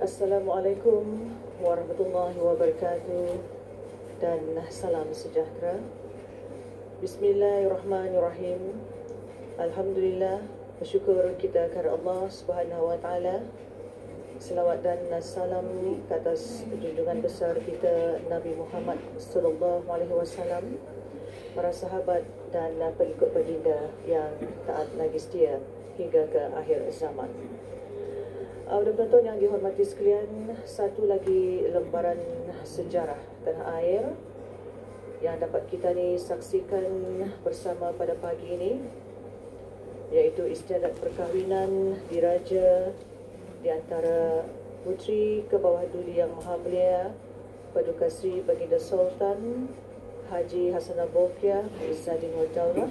Assalamualaikum warahmatullahi wabarakatuh dan salam sejahtera. Bismillahirrahmanirrahim. Alhamdulillah, bersyukur kita kepada Allah Subhanahu wa taala. Selawat dan salam ke atas junjungan besar kita Nabi Muhammad sallallahu alaihi wasallam, para sahabat dan pengikut baginda yang taat lagi setia hingga ke akhir zaman. Penonton yang dihormati sekalian, satu lagi lembaran sejarah tanah air yang dapat kita ni saksikan bersama pada pagi ini, iaitu istiadat perkahwinan diraja di antara Puteri ke bawah Duli Yang Maha Mulia Paduka Seri Baginda Sultan Haji Hassanal Bolkiah Izzaddin Wad Daulah,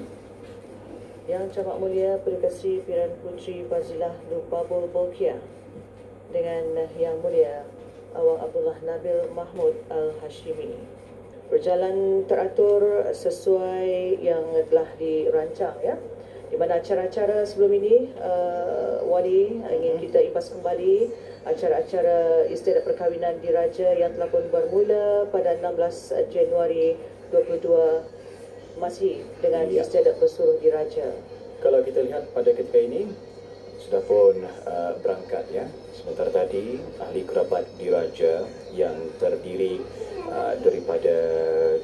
Yang Amat Mulia Paduka Seri Pirian Puteri Fazilah Nur Babul Bolkiah dengan Yang Mulia Awang Abdullah Nabil Mahmud Al-Hashimi. Berjalan teratur sesuai yang telah dirancang, ya. Di mana acara-acara sebelum ini, Wali ingin kita impas kembali acara-acara istiadat perkahwinan diraja yang telah pun bermula pada 16 Januari 22 masih dengan istiadat bersuruh diraja. Kalau kita lihat pada ketika ini sudah pun berangkat, ya. Sementara tadi ahli kerabat diraja yang terdiri daripada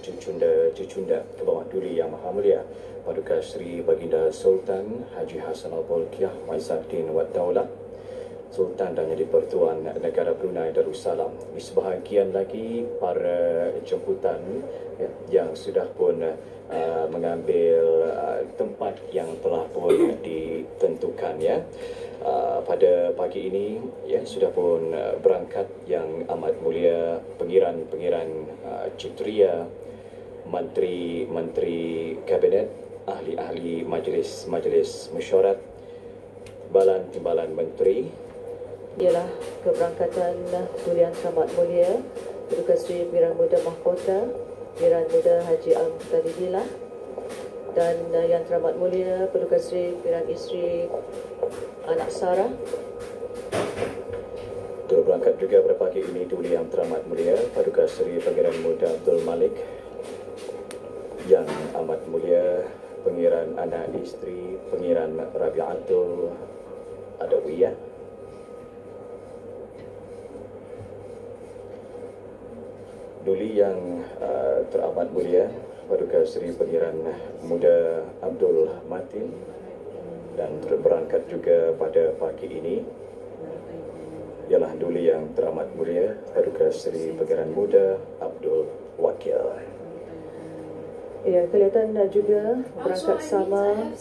cucunda ke bawah Duli Yang Maha Mulia Paduka Seri Baginda Sultan Haji Hassanal Bolkiah Izzaddin Wad Daulah, Sultan dan Yang di-Pertuan Negara Brunei Darussalam. Di sebahagian lagi para jemputan, ya, yang sudah pun mengambil tempat yang telah pun ditentukan, ya. Pada pagi ini, ya, sudah pun berangkat Yang Amat Mulia Pengiran-pengiran Citria, Menteri-Menteri Kabinet, ahli-ahli Majlis Mesyuarat, Balan Timbalan Menteri. Ialah keberangkatan Duli Yang Amat Mulia Paduka Seri Pirian Muda Mahkota Pirian Muda Haji Al-Muhtadidillah, dan Yang Teramat Mulia Paduka Seri Pirian Isteri Anak Sarah. Turut berangkat juga pada pagi ini Duli Yang Teramat Mulia Paduka Seri Pangeran Muda Abdul Malik, Yang Amat Mulia Pengiran Anak Isteri Pengiran Rabi'atul Adawiyah, Duli Yang Teramat Mulia Paduka Seri Pengiran Muda Abdul Matin, dan turut berangkat juga pada pagi ini ialah Duli Yang Teramat Mulia Paduka Seri Pengiran Muda Abdul Wakil. Ya, kelihatan juga berangkat sama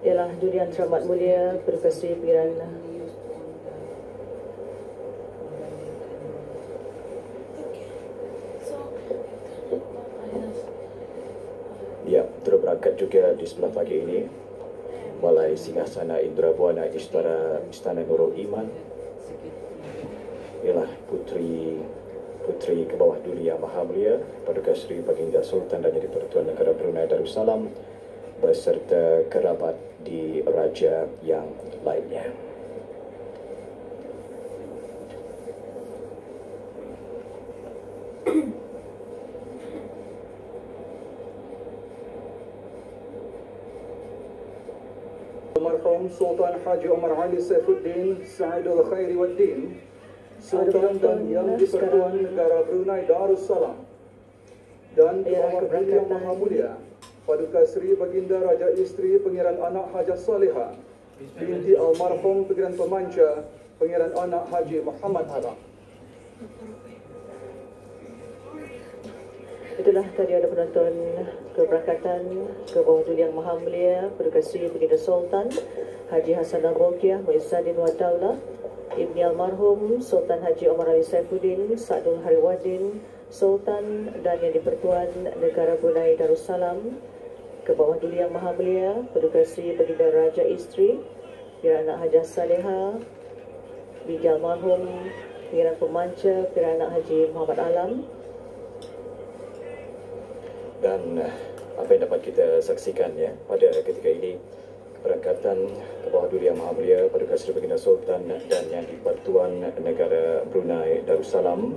ialah Duli Yang Teramat Mulia Paduka Seri Pirian Turut berangkat juga di sebelah pagi ini Balai Singgasana Indrabuana Istana Nurul Iman ialah Puteri ke bawah Duli Yang Maha Mulia Paduka Seri Baginda Sultan dan Yang di-Pertuan Negara Brunei Darussalam beserta kerabat di raja yang lainnya. Almarhum Sultan Haji Omar Ali Saifuddin Sa'idul Khairi Waddin, Sultan dan Yang di-Pertuan Negara Brunei Darussalam, dan Bawah Duli Yang Maha Mulia Paduka Seri Baginda Raja Isteri Pengiran Anak Hajah Salihah binti almarhum Pengiran Pemanca Pengiran Anak Haji Muhammad Alam. Itulah tadi ada penonton keberangkatan ke bawah Duli Yang Maha Mulia Paduka Seri Baginda Sultan Haji Hassanal Bolkiah Izzaddin Wad Daulah, Ibni Almarhum Sultan Haji Omar Ali Saifuddin Sa'dul Hariwaddin Sultan dan Yang di-Pertuan Negara Brunei Darussalam, ke bawah Duli Yang Maha Mulia Paduka Seri Baginda Raja Isteri Pirian Anak Hajah Salihah binti Almarhum Pengiran Pemanca Pirian Anak Haji Muhammad Alam. Dan apa yang dapat kita saksikan, ya, pada ketika ini Berakatan ke bawah Duli Yang Maha Mulia Paduka Seri Baginda Sultan dan Yang di-Pertuan Negara Brunei Darussalam,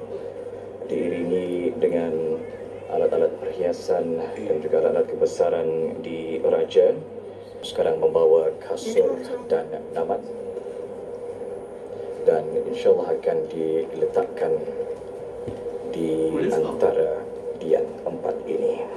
diiringi dengan alat-alat perhiasan dan juga alat-alat kebesaran di Raja, sekarang membawa kasur dan namat, dan insyaAllah akan diletakkan di antara dian empat ini.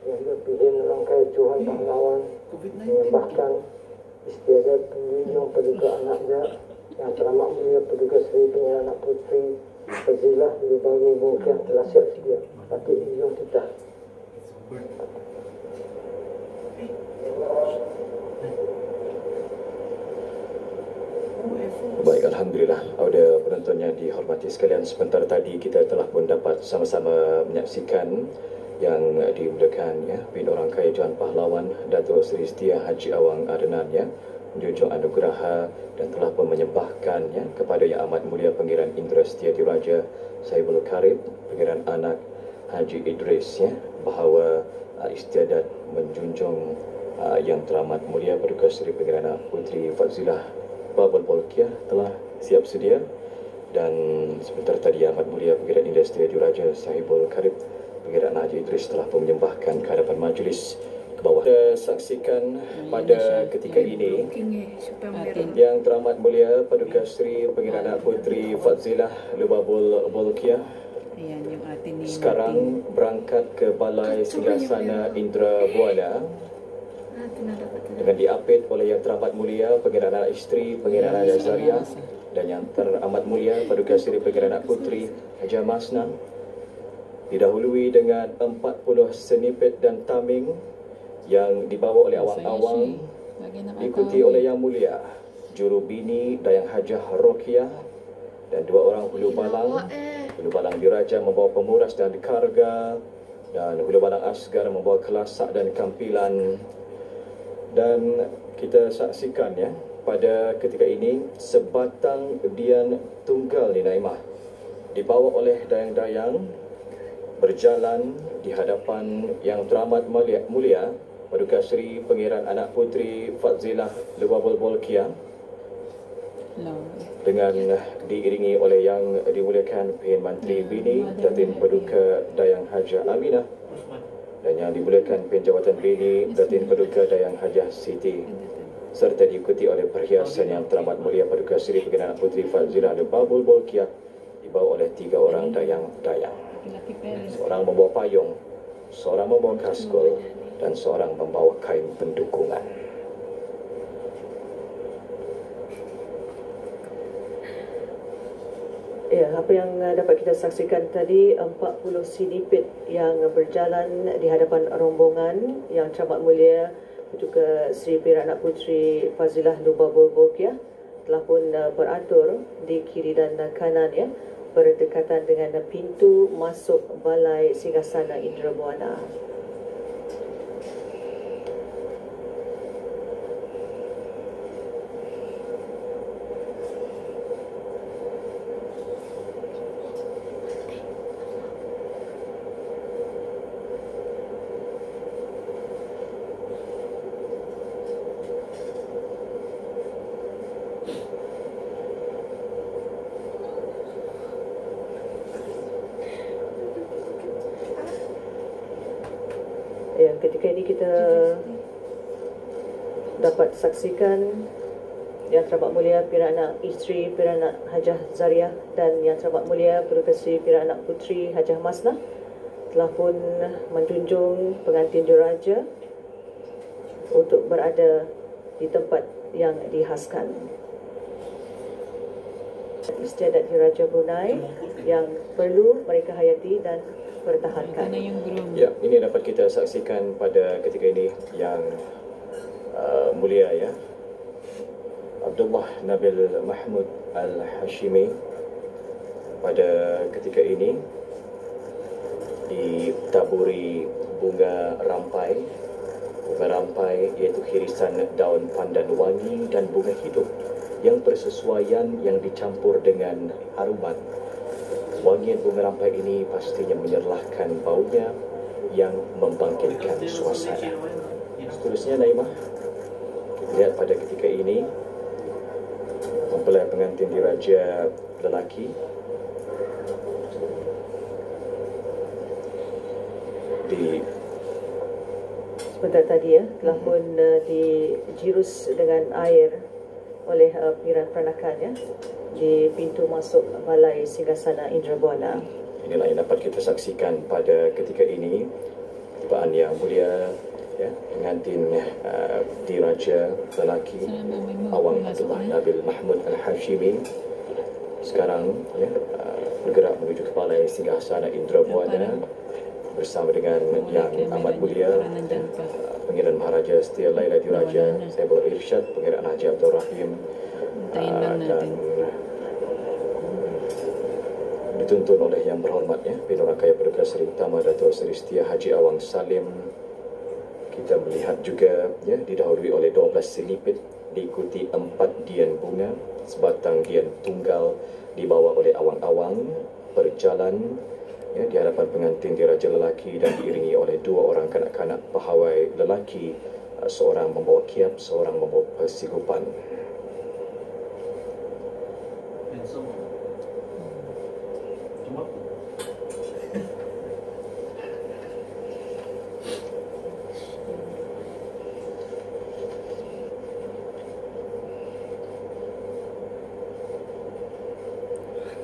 Yang berpihak rangkai Johan pahlawan, menyembahkan istiadat penjunjung Paduka Anaknya yang teramat mulia Paduka Seri Pengarah Anak Puteri Fazilah Lubabu Bolkiah telah siap sedia. Patut dijunjung titah. Baik, Alhamdulillah. Ada penonton yang dihormati sekalian, sebentar tadi kita telah pun dapat sama-sama menyaksikan yang dimuliakan Bin Orang Kaya Johan Pahlawan Datuk Seri Setia Haji Awang Adnan menjunjung anugerah dan telah pun menyembahkan kepada Yang Amat Mulia Pangeran Indra Setia Diraja Sahibul Karib Pangeran Anak Haji Idris bahawa istiadat menjunjung Yang Teramat Mulia Paduka Seri Pangeran Anak Puteri Fazilah Babul Bolkiah telah siap sedia, dan sebentar tadi Yang Amat Mulia Pangeran Indra Setia Diraja Sahibul Karib Pangeran Haji Idris telah pun menyembahkan ke hadapan majlis ke bawah. Kita saksikan pada ketika ini Yang Teramat Mulia Paduka Seri Pangeran Anak Puteri Fazilah Lubabul Bolkiah sekarang berangkat ke Balai Singgasana Indra Buana dengan diapit oleh Yang Teramat Mulia Pangeran Anak Isteri Pangeran Haji Zaria dan Yang Teramat Mulia Paduka Seri Pangeran Anak Puteri Haji Masna, didahului dengan 40 senipet dan taming yang dibawa oleh awang-awang, diikuti oleh Yang Mulia Jurubini Dayang Hajah Rokiah dan 2 orang hulu balang. Hulu balang diraja membawa pemuras dan karga, dan hulu balang asgar membawa kelasak dan kampilan. Dan kita saksikan pada ketika ini sebatang dian tunggal ni Naimah dibawa oleh dayang-dayang berjalan di hadapan Yang Teramat Mulia Paduka Seri Pangeran Anak Puteri Fazilah Lubabul Bolkiah dengan diiringi oleh Yang dimuliakan Pihak Menteri Bini Datin Paduka Dayang Hajah Aminah dan Yang dimuliakan Pihak Jawatan Bini Datin Paduka Dayang Hajah Siti, serta diikuti oleh perhiasan Yang Teramat Mulia Paduka Seri Pangeran Anak Puteri Fazilah Lubabul Bolkiah dibawa oleh 3 orang dayang-dayang. Seorang membawa payung, seorang membawa kaskul, dan seorang membawa kain pendukungan. Ya, apa yang dapat kita saksikan tadi, 40 sinipit yang berjalan di hadapan rombongan Yang Teramat Mulia Paduka Seri Pangeran Anak Puteri Fazilah Lubabul Bolkiah telah pun beratur di kiri dan kanan berdekatan dengan pintu masuk Balai Singgasana Indra Buana. Ya, ketika ini kita dapat saksikan Yang Teramat Mulia Pangeran Anak Isteri Pangeran Anak Hajah Zaria dan Yang Teramat Mulia Paduka Seri Pangeran Anak Puteri Hajah Masna telah pun menjunjung pengantin diraja untuk berada di tempat yang dihaskan. Istiadat Diraja Brunei yang perlu mereka hayati dan pertahankan. Ya, ini dapat kita saksikan pada ketika ini yang mulia ya, Abdullah Nabil Mahmud Al-Hashimi pada ketika ini ditaburi bunga rampai. Bunga rampai iaitu hirisan daun pandan wangi dan bunga hidup yang bersesuaian, yang dicampur dengan haruman. Wangian bunga rampai ini pastinya menyerlahkan baunya yang membangkitkan suasana. Seterusnya Naimah, kita lihat pada ketika ini mempelai pengantin diraja lelaki di sebentar tadi ya telah pun dijirus dengan air oleh pinggiran peranakan ya di pintu masuk Balai Singgasana Indrabuana. Inilah yang dapat kita saksikan pada ketika ini, ketibaan yang mulia ya, pengantin diraja lelaki Awang Abdullah Nabil Mahmud Al-Hashimi sekarang ya, bergerak menuju ke Balai Singgasana Indrabuana bersama dengan yang amat mulia Pangeran Maharaja Setia Laila Diraja Saibul Irsyad, Pangeran Haji Abdul Rahim, dan dituntun oleh yang berhormatnya Pinurangkaya Paduka Seri Utama Datuk Seri Setia Haji Awang Salim. Kita melihat juga ya, didahului oleh 12 selipit, diikuti 4 dian bunga, sebatang dian tunggal dibawa oleh awang-awang berjalan ya, di hadapan pengantin diraja lelaki dan diiringi oleh 2 orang kanak-kanak pahawai lelaki, seorang membawa kiap, seorang membawa persigupan.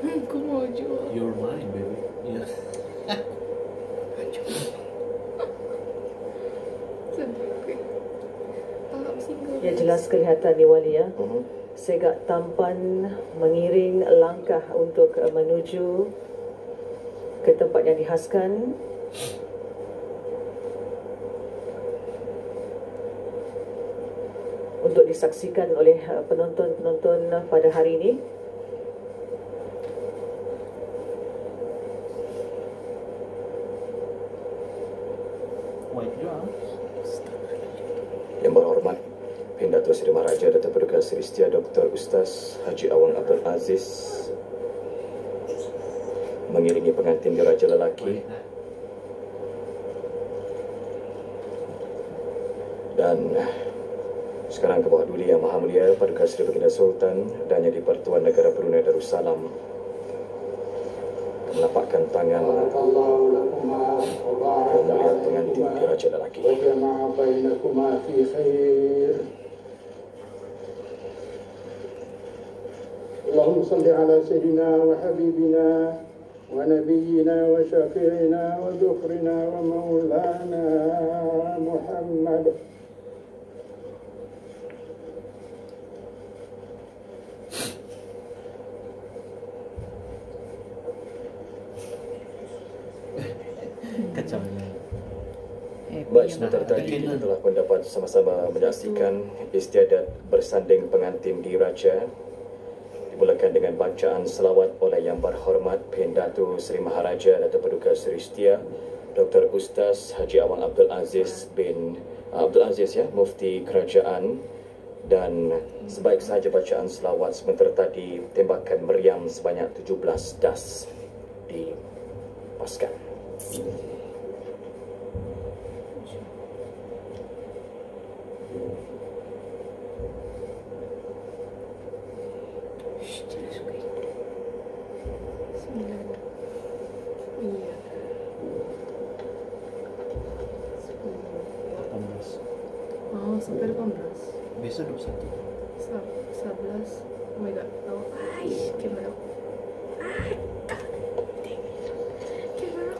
Aku mau jual. You're mine, baby. Yes. Ya, jelas kelihatan ni Wali ya. Segak tampan mengiring langkah untuk menuju ke tempat yang dihaskan. Untuk disaksikan oleh penonton-penonton pada hari ini. Yang berhormat Datuk Seri Maharaja Datuk Paduka Seri Setia Dr. Ustaz Haji Awang Abdul Aziz mengiringi pengantin diraja lelaki, dan sekarang ke bawah duli Yang Maha Mulia Paduka Seri Baginda Sultan dan Yang di-Pertuan Negara Brunei Darussalam melapakkan tangan melihat pengantin diraja lelaki. اللهم صل على سيدنا وحبيبنا ونبينا وشفيعنا وذكرنا ومولانا محمد. Baik, sebentar tadi kita telah mendapat sama-sama menyaksikan istiadat bersanding pengantin diraja, dimulakan dengan bacaan selawat oleh Yang Berhormat Pendatu Seri Maharaja Datuk Paduka Seri Setia Dr. Ustaz Haji Awang Abdul Aziz bin Abdul Aziz ya, Mufti Kerajaan, dan sebaik sahaja bacaan selawat sebentar tadi, tembakan meriam sebanyak 17 das dipaskan. Oh, sampai 18. Besok 21. 11. Oh my god. Oh, aish, kamera. Kamera.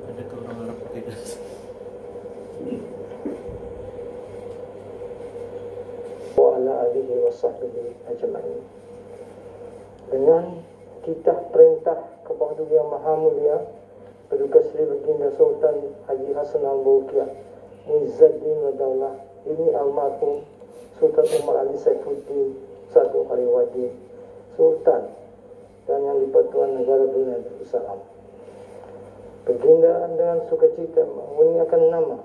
Ada ke orang Arab pakai das. ajma'in. Dengan titah perintah kepada Yang Maha Mulia Paduka Seri Baginda Sultan Haji Hasan Al-Bolkiah Muizzuddin wa Daulah Ibni Almarhum Sultan Umar Ali Saifuddin Satu Khaliwaddin Sultan dan Yang di-Pertuan Negara Brunei Darussalam. Baginda dengan sukacita mengurniakan nama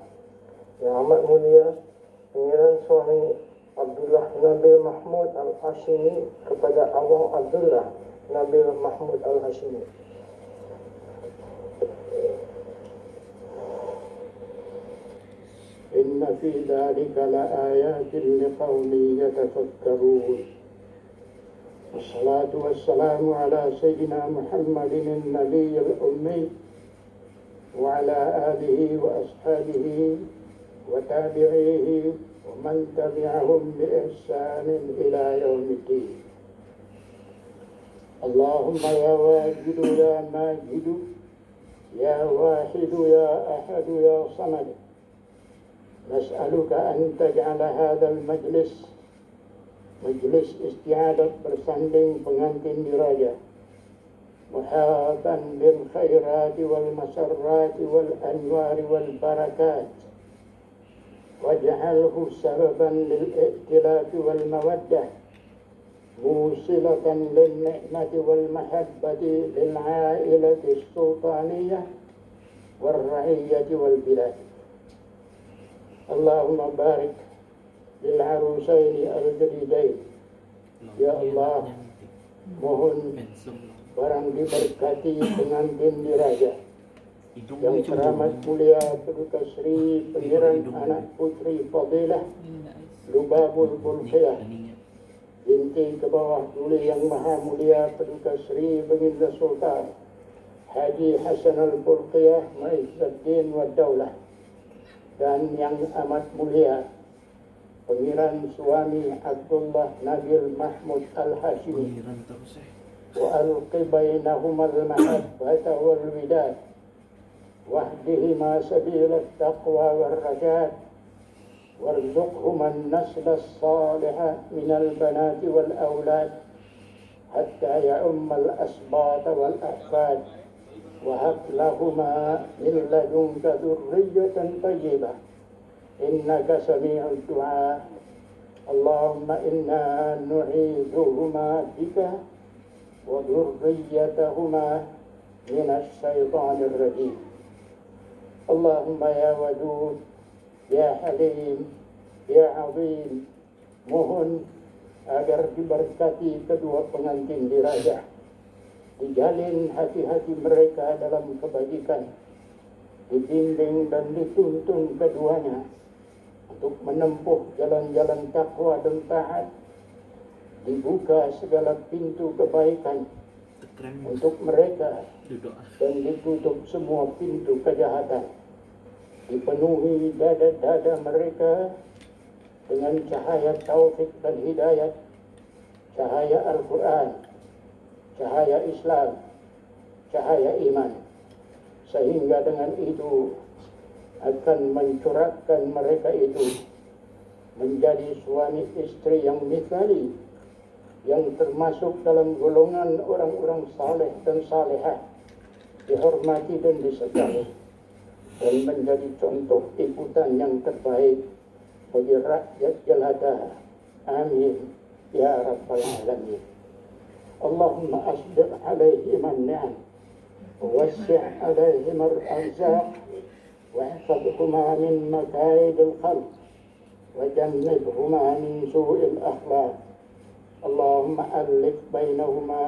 Yang Amat Mulia Pangeran Suami Abdullah Nabil Mahmud Al-Hashimi kepada Awang Abdullah Nabil Mahmud Al-Hashimi. Inna fi dhalika la ayatin liqaumin yatafakkarun. Wassalatu wassalamu ala Sayyidina Muhammadin an-Nabiyyil Ummi wa ala alihi wa ashabihi wa tabi'ihi wa man tabi'ahum bi ihsanin ila yaumiddin. Allahumma ya wajidu ya majidu ya wahidu ya ahadu ya samad, nas'aluka an taj'ala hadzal majlis isti'adat bersanding pengantin diraja muhatan bil khairati wal masarrati wal anwari wal barakat waj'alhu sababan lil i'tilafi wal mawaddah musilatan lil ni'mati wal mahabbati lil 'ailati as-sultaniyah wal ra'iyyati wal bilad. Allahumma barik lil arusaini al-jadidain. Ya Allah, mohon barang diberkati pengantin diraja yang teramat mulia Paduka Seri Pangeran Anak Putri Fadilah Lubabul Bolkiah binti ke bawah duli Yang Maha Mulia Paduka Seri Baginda Sultan Haji Hasan Al-Bolkiah Muizzuddin wa Daulah, dan Yang Amat Mulia Pangeran Suami Abdullah Nabil Mahmud Al-Hashimi wa alqi bainahuma al-mahabbata wal widad wahdihima sabila at-taqwa wal rajad warzuqhuma an-nasla as-saliha min al-banati wal awlad hatta ya'umma al-asbata wal ahfad wa hab lahuma min ladunka dhurriyatan tayyibah innaka sami'ud du'a. Allahumma inna nu'idhuhuma bika wa dhurriyyatahuma min asy-syaithanir rajim. Allahumma ya wadud ya halim ya azim, mohon agar diberkati kedua pengantin diraja, dijalin hati-hati mereka dalam kebajikan, dibimbing dan dituntun keduanya untuk menempuh jalan-jalan takwa dan taat, dibuka segala pintu kebaikan untuk mereka dan ditutup semua pintu kejahatan, dipenuhi dada-dada mereka dengan cahaya taufik dan hidayat, cahaya Al-Quran, cahaya Islam, cahaya iman, sehingga dengan itu akan mencurahkan mereka itu menjadi suami istri yang mithali, yang termasuk dalam golongan orang-orang saleh dan salehah, dihormati dan disegani, dan menjadi contoh ikutan yang terbaik bagi rakyat jelata. Amin ya rabbal alamin. Allahumma asbir alaihim an-ni'am ووسع عليهم الأرزاق واحفظهما من مكائد الخلق وجنبهما من سوء الأخلاق. اللهم ألف بينهما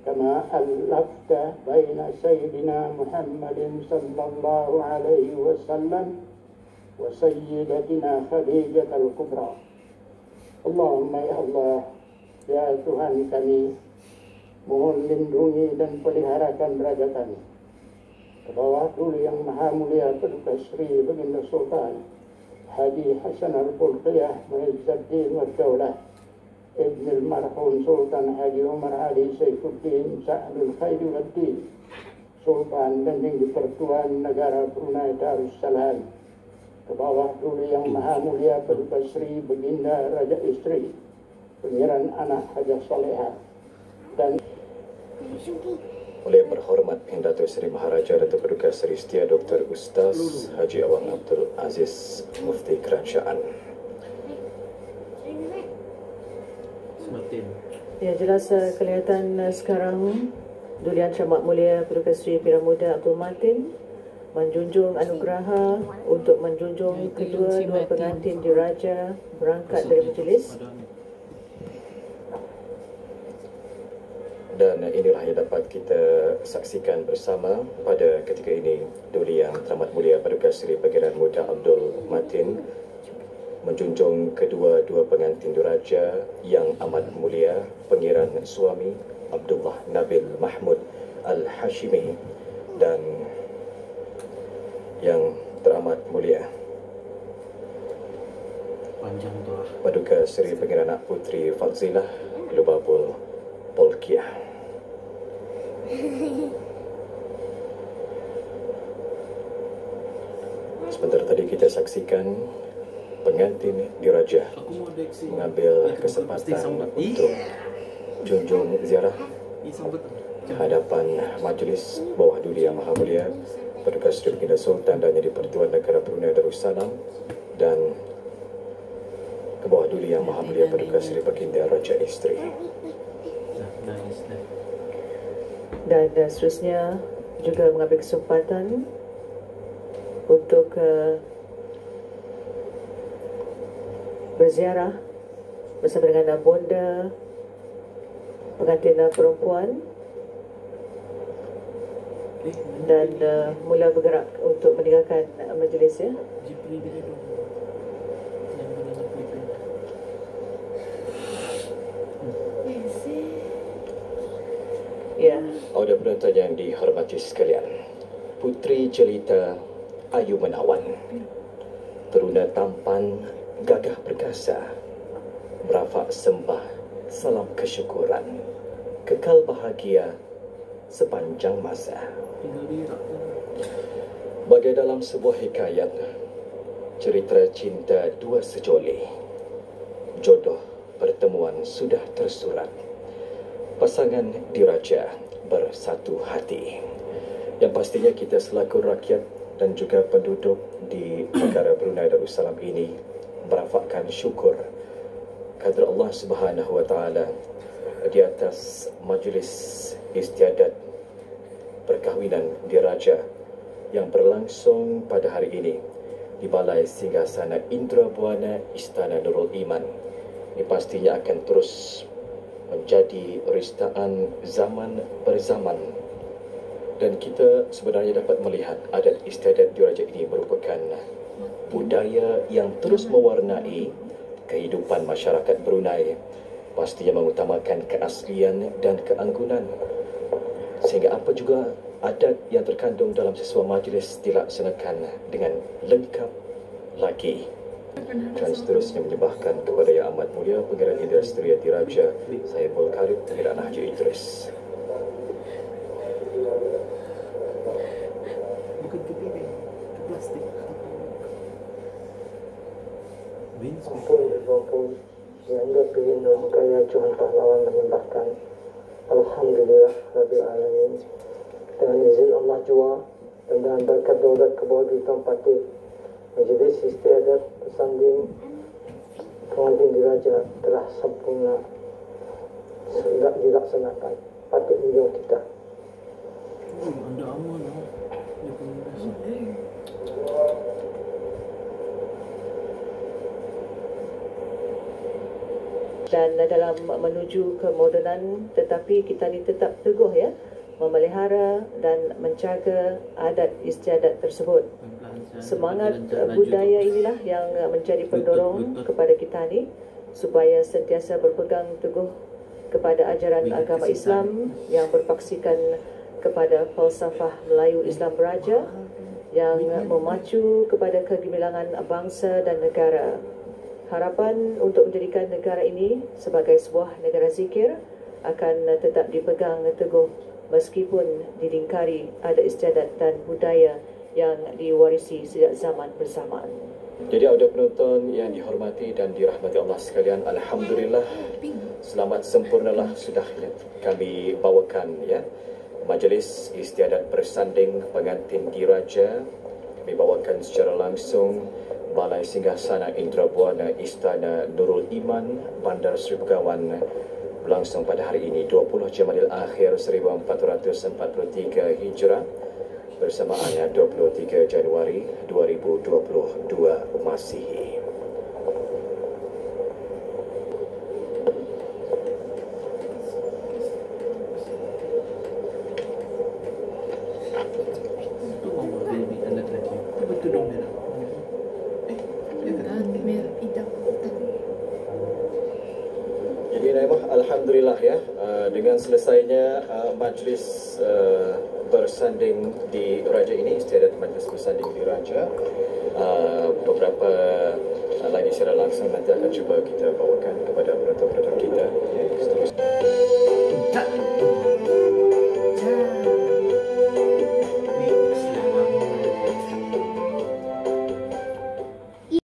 كما ألفت بين سيدنا محمد صلى الله عليه وسلم وسيدتنا خديجة الكبرى. اللهم ya Allah, ya Tuhan kami, mohon lindungi dan peliharakan derajat kami ke bawah dulu Yang Maha Mulia Paduka Seri Baginda Sultan Haji Hasan Al-Bolkiah Muizzuddin wa Daulah Ibn al-Marhum Sultan Haji Umar Ali Saifuddin Sa'adul Khairi wa Din, Sultan dan Yang di-Pertuan Negara Brunei Darussalam, ke bawah dulu Yang Maha Mulia Paduka Seri Baginda Raja Istri Pengiran anak Hajah Soleha dan oleh berhormat Yang Datuk Seri Maharaja Datuk Paduka Seri Setia Dr. Ustaz Haji Awang Abdul Aziz Mufti Kerajaan. Ya, jelas kelihatan sekarang Duli Yang Amat Mulia Paduka Seri Piramuda Abdul Matin menjunjung anugerah untuk menjunjung kedua-dua pengantin diraja berangkat dari majlis. Dan inilah yang dapat kita saksikan bersama pada ketika ini. Duli Yang Teramat Mulia Paduka Seri Pangeran Muda Abdul Matin menjunjung kedua-dua pengantin diraja yang amat mulia, Pangeran Suami Abdullah Nabil Mahmud Al-Hashimi dan yang teramat mulia Paduka Seri Pangeran Anak Puteri Fadzilah Lubabul Polkiah. Sebentar tadi kita saksikan pengantin diraja mengambil kesempatan untuk junjung ziarah hadapan majlis bawah Duli Yang Maha Mulia Paduka Seri Baginda Sultan dan Yang di-Pertuan Negara Brunei Darussalam dan ke bawah Duli Yang Maha Mulia Paduka Seri Baginda Raja Isteri. Dan seterusnya juga mengambil kesempatan untuk berziarah bersama dengan bonda pengantin perempuan dan mula bergerak untuk meninggalkan majlis ya. Ya. Audio penonton yang dihormati sekalian, Puteri Jelita Ayu Menawan, teruna tampan, gagah perkasa, merafak sembah, salam kesyukuran, kekal bahagia sepanjang masa. Bagai dalam sebuah hikayat, cerita cinta dua sejoli, jodoh pertemuan sudah tersurat, pasangan diraja bersatu hati. Yang pastinya kita selaku rakyat dan juga penduduk di negara Brunei Darussalam ini merafakkan syukur kehadrat Allah Subhanahu Wa Taala di atas majlis istiadat perkahwinan diraja yang berlangsung pada hari ini di Balai Singgasana Indrabuana Istana Nurul Iman. Ini pastinya akan terus menjadi ristaan zaman berzaman, dan kita sebenarnya dapat melihat adat istiadat diraja ini merupakan budaya yang terus mewarnai kehidupan masyarakat Brunei, pastinya mengutamakan keaslian dan keanggunan, sehingga apa juga adat yang terkandung dalam sesuatu majlis dilaksanakan dengan lengkap lagi. Dan seterusnya menyembahkan kepada Yang Amat Mulia Pangeran Industri Diraja Saiful Karib Pangeran Haji Idris. Ampun berkumpul Yang Pihindun Kaya Tuhan Pahlawan menyembahkan Alhamdulillah Rabbil Alamin. Dengan izin Allah jua dan dengan berkat daulat kebawah Dutan Patih, Majlis Istiadat Bersanding Pengantin Diraja telah sempurna sudah dilaksanakan. Patih hujung kita. Ada aman lah. Dan dalam menuju kemodenan, tetapi kita ni tetap teguh ya, memelihara dan menjaga adat istiadat tersebut. Semangat budaya inilah yang menjadi pendorong kepada kita ni supaya sentiasa berpegang teguh kepada ajaran agama Islam yang berpaksikan kepada falsafah Melayu Islam Beraja yang memacu kepada kegemilangan bangsa dan negara. Harapan untuk menjadikan negara ini sebagai sebuah negara zikir akan tetap dipegang teguh meskipun dilingkari adat istiadat dan budaya yang diwarisi sejak zaman bersamaan. Jadi audio penonton yang dihormati dan dirahmati Allah sekalian, alhamdulillah selamat sempurnalah sudah kami bawakan majlis istiadat bersanding pengantin diraja. Kami bawakan secara langsung Balai Singgasana Indrabuana Istana Nurul Iman Bandar Seri Begawan berlangsung pada hari ini 20 Jamadil Akhir 1443 Hijrah bersamaan 23 Januari 2022 Masihi. Itu mama baby anak lagi. Itu betul dong merah. Merah hitam. Jadi Naimah, alhamdulillah dengan selesainya majlis bersanding di Raja ini, istiadat majlis bersanding di Raja, beberapa lagi secara langsung nanti akan cuba kita bawakan kepada penonton-penonton kita.